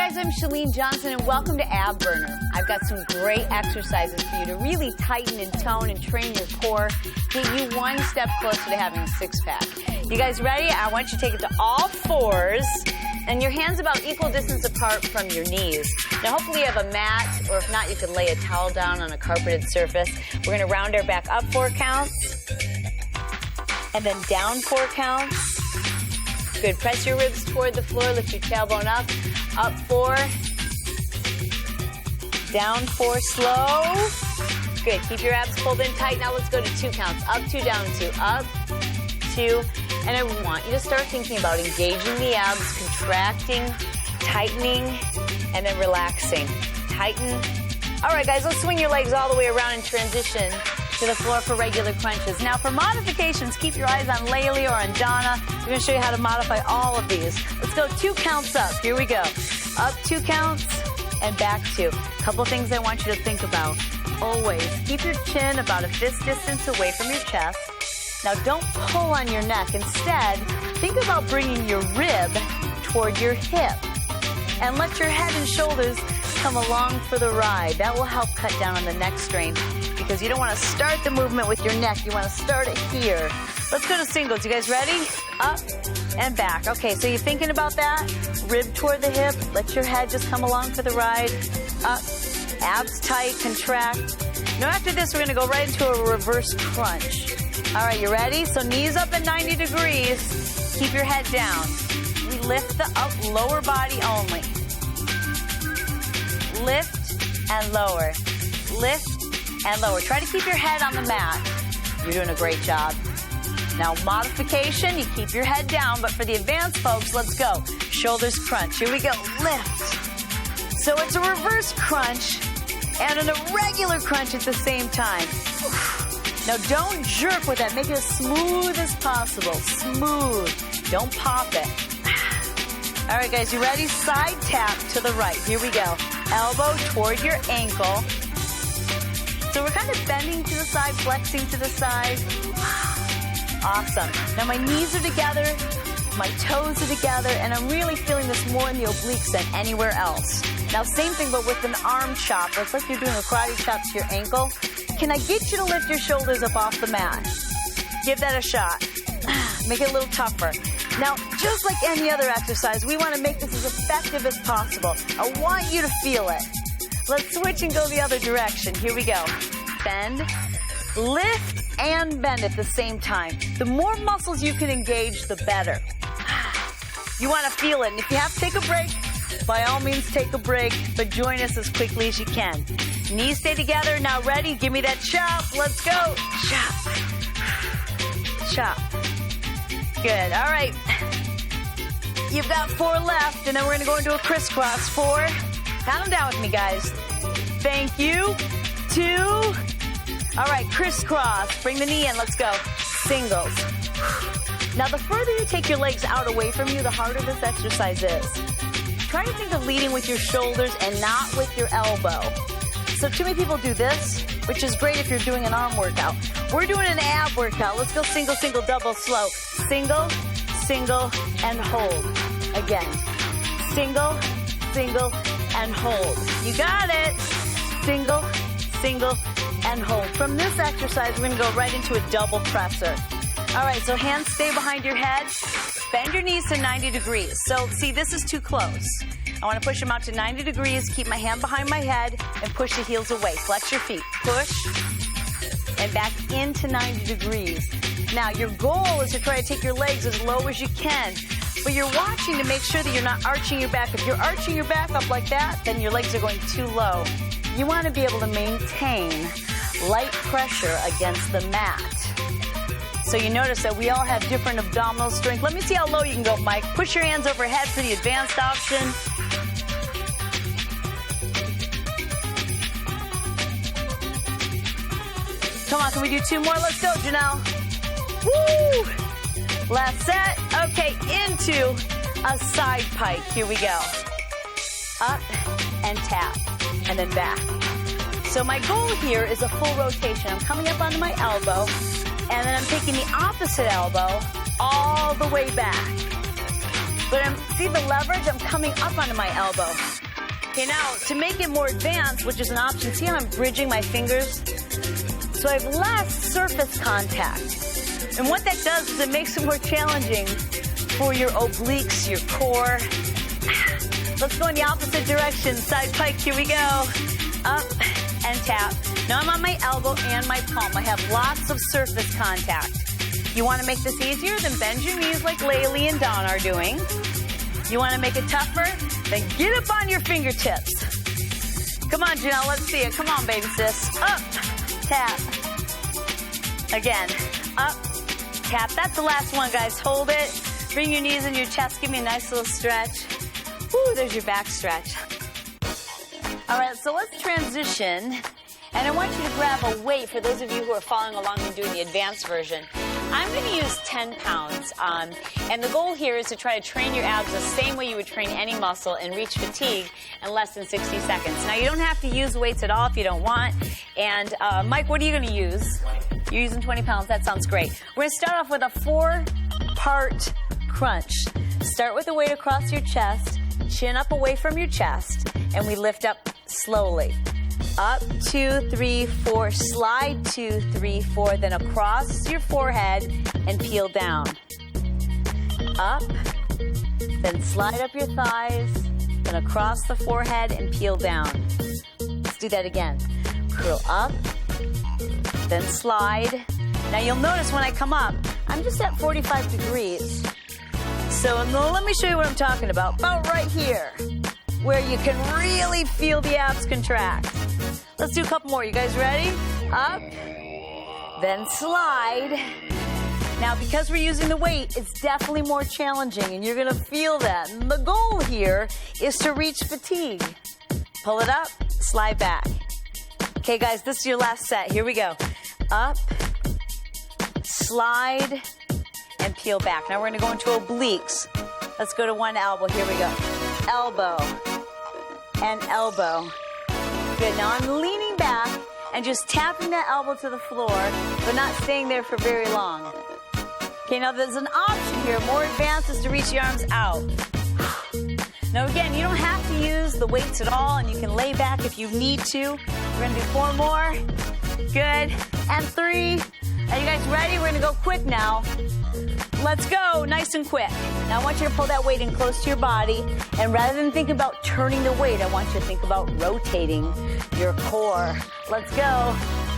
guys, I'm Chalene Johnson, and welcome to Ab Burner. I've got some great exercises for you to really tighten and tone and train your core, get you one step closer to having a six-pack. You guys ready? I want you to take it to all fours, and your hands about equal distance apart from your knees. Now, hopefully you have a mat, or if not, you can lay a towel down on a carpeted surface. We're going to round our back up 4 counts, and then down 4 counts. Good. Press your ribs toward the floor. Lift your tailbone up. Up 4. Down 4. Slow. Good. Keep your abs pulled in tight. Now let's go to 2 counts. Up 2, down 2. Up 2. And I want you to start thinking about engaging the abs, contracting, tightening, and then relaxing. Tighten. All right, guys, let's swing your legs all the way around and transition to the floor for regular crunches. Now, for modifications, keep your eyes on Laylee or on Donna. We're going to show you how to modify all of these. Let's go 2 counts up. Here we go. Up 2 counts and back 2. Couple things I want you to think about. Always keep your chin about a fist distance away from your chest. Now, don't pull on your neck. Instead, think about bringing your rib toward your hip. And let your head and shoulders come along for the ride. That will help cut down on the neck strain, because you don't want to start the movement with your neck. You want to start it here. Let's go to singles. You guys ready? Up and back. Okay, so you're thinking about that? Rib toward the hip. Let your head just come along for the ride. Up. Abs tight. Contract. Now after this, we're going to go right into a reverse crunch. All right, you ready? So knees up at 90 degrees. Keep your head down. We lift the lower body only. Lift and lower. Lift and lower. Try to keep your head on the mat. You're doing a great job. Now, modification, you keep your head down, but for the advanced folks, let's go. Shoulders crunch. Here we go. Lift. So it's a reverse crunch and an irregular crunch at the same time. Now, don't jerk with that. Make it as smooth as possible. Smooth. Don't pop it. All right, guys, you ready? Side tap to the right. Here we go. Elbow toward your ankle. So we're kind of bending to the side, flexing to the side. Awesome. Now my knees are together, my toes are together, and I'm really feeling this more in the obliques than anywhere else. Now same thing, but with an arm chop. It's like you're doing a karate chop to your ankle. Can I get you to lift your shoulders up off the mat? Give that a shot. Make it a little tougher. Now, just like any other exercise, we want to make this as effective as possible. I want you to feel it. Let's switch and go the other direction. Here we go. Bend, lift, and bend at the same time. The more muscles you can engage, the better. You want to feel it. And if you have to take a break, by all means take a break, but join us as quickly as you can. Knees stay together. Now ready? Give me that chop. Let's go. Chop. Chop. Good. All right. You've got 4 left, and then we're going to go into a crisscross. 4. Count them down with me, guys. Thank you. 2. All right, crisscross. Bring the knee in. Let's go. Singles. Now, the further you take your legs out away from you, the harder this exercise is. Try to think of leading with your shoulders and not with your elbow. So too many people do this, which is great if you're doing an arm workout. We're doing an ab workout. Let's go single, single, double, slow. Single, single, and hold. Again. Single, single, and hold. You got it. Single, single, and hold. From this exercise, we're going to go right into a double presser. All right, so hands stay behind your head. Bend your knees to 90 degrees. So, see, this is too close. I want to push them out to 90 degrees, keep my hand behind my head, and push the heels away. Flex your feet. Push, and back into 90 degrees. Now, your goal is to try to take your legs as low as you can, but you're watching to make sure that you're not arching your back. If you're arching your back up like that, then your legs are going too low. You want to be able to maintain light pressure against the mat. So you notice that we all have different abdominal strength. Let me see how low you can go, Mike. Push your hands overhead for the advanced option. Come on, can we do 2 more? Let's go, Janelle. Woo! Last set. Okay, into a side pike. Here we go. Up and tap, and then back. So my goal here is a full rotation. I'm coming up onto my elbow, and then I'm taking the opposite elbow all the way back. But see the leverage? I'm coming up onto my elbow. Okay, now to make it more advanced, which is an option, see how I'm bridging my fingers? So I have less surface contact. And what that does is it makes it more challenging for your obliques, your core. Let's go in the opposite direction. Side pike, here we go. Up and tap. Now I'm on my elbow and my palm. I have lots of surface contact. You want to make this easier? Then bend your knees like Laylee and Dawn are doing. You want to make it tougher? Then get up on your fingertips. Come on, Janelle, let's see it. Come on, baby sis. Up, tap. Again, up, tap. That's the last one, guys. Hold it. Bring your knees in your chest. Give me a nice little stretch. Woo, there's your back stretch. All right, so let's transition. And I want you to grab a weight for those of you who are following along and doing the advanced version. I'm going to use 10 pounds. And the goal here is to try to train your abs the same way you would train any muscle and reach fatigue in less than 60 seconds. Now, you don't have to use weights at all if you don't want. And Mike, what are you going to use? You're using 20 pounds. That sounds great. We're going to start off with a 4-part crunch. Start with the weight across your chest, chin up away from your chest, and we lift up slowly. Up, 2, 3, 4, slide 2, 3, 4, then across your forehead and peel down. Up, then slide up your thighs, then across the forehead and peel down. Let's do that again. Curl up, then slide. Now you'll notice when I come up, I'm just at 45 degrees. So let me show you what I'm talking about. About right here, where you can really feel the abs contract. Let's do a couple more. You guys ready? Up, then slide. Now, because we're using the weight, it's definitely more challenging, and you're going to feel that. And the goal here is to reach fatigue. Pull it up, slide back. Okay, guys, this is your last set. Here we go. Up, slide, and peel back. Now we're going to go into obliques. Let's go to one elbow. Here we go. Elbow and elbow. Good. Now I'm leaning back and just tapping that elbow to the floor, but not staying there for very long. Okay, now there's an option here. More advanced is to reach your arms out. Now again, you don't have to use the weights at all, and you can lay back if you need to. We're going to do 4 more. Good. And 3. Are you guys ready? We're going to go quick now. Let's go, nice and quick. Now I want you to pull that weight in close to your body, and rather than think about turning the weight, I want you to think about rotating your core. Let's go.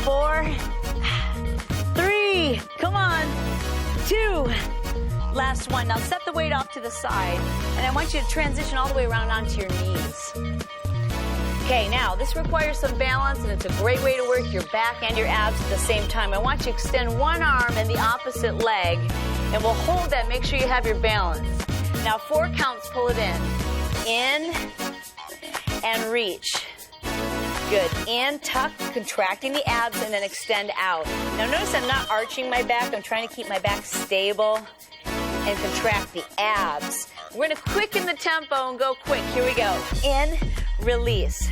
4, 3, come on, 2. Last one. Now set the weight off to the side, and I want you to transition all the way around onto your knees. Okay, now this requires some balance, and it's a great way to work your back and your abs at the same time. I want you to extend one arm and the opposite leg, and we'll hold that. Make sure you have your balance. Now 4 counts, pull it in, and reach. Good. In, tuck, contracting the abs, and then extend out. Now notice I'm not arching my back. I'm trying to keep my back stable and contract the abs. We're going to quicken the tempo and go quick. Here we go. In, release.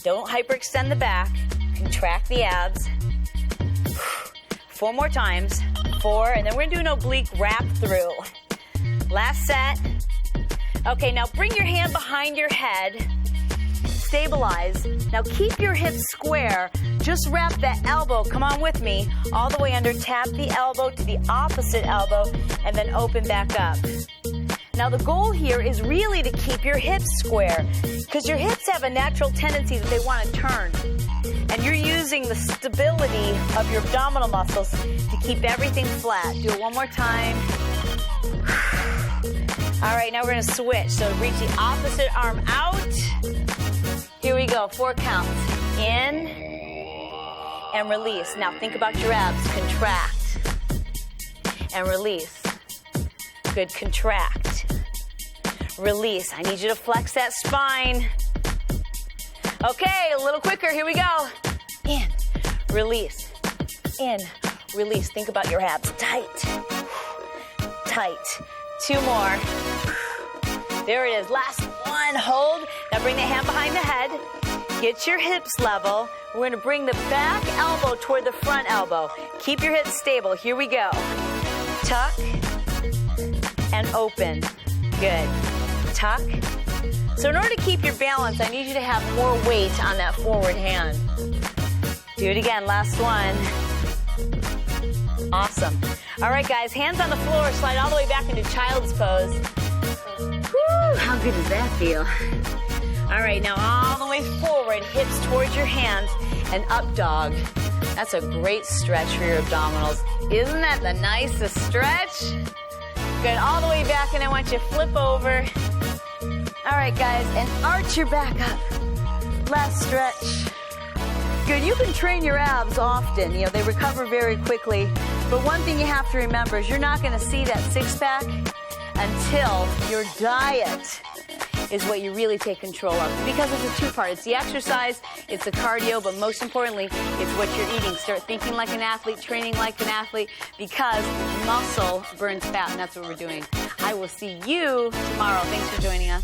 Don't hyperextend the back. Contract the abs. 4 more times. 4, and then we're going to do an oblique wrap through. Last set. Okay, now bring your hand behind your head. Stabilize. Now keep your hips square. Just wrap that elbow, come on with me, all the way under. Tap the elbow to the opposite elbow, and then open back up. Now the goal here is really to keep your hips square, because your hips have a natural tendency that they want to turn. And you're using the stability of your abdominal muscles to keep everything flat. Do it one more time. All right, now we're going to switch. So reach the opposite arm out. Here we go, 4 counts. In and release. Now think about your abs. Contract and release. Good, contract. Release. I need you to flex that spine. Okay, a little quicker. Here we go. In, release. In, release. Think about your abs. Tight. Tight. 2 more. There it is. Last one. Hold. Now bring the hand behind the head. Get your hips level. We're going to bring the back elbow toward the front elbow. Keep your hips stable. Here we go. Tuck and open. Good. Tuck. So in order to keep your balance, I need you to have more weight on that forward hand. Do it again, last one. Awesome. All right, guys, hands on the floor, slide all the way back into child's pose. Whew, how good does that feel? All right, now all the way forward, hips towards your hands, and up dog. That's a great stretch for your abdominals. Isn't that the nicest stretch? Good, all the way back, and I want you to flip over. All right, guys, and arch your back up. Last stretch. Good, you can train your abs often. You know, they recover very quickly. But one thing you have to remember is you're not going to see that six-pack until your diet is what you really take control of. Because it's a two-part. It's the exercise, it's the cardio, but most importantly, it's what you're eating. Start thinking like an athlete, training like an athlete, because muscle burns fat, and that's what we're doing. I will see you tomorrow. Thanks for joining us.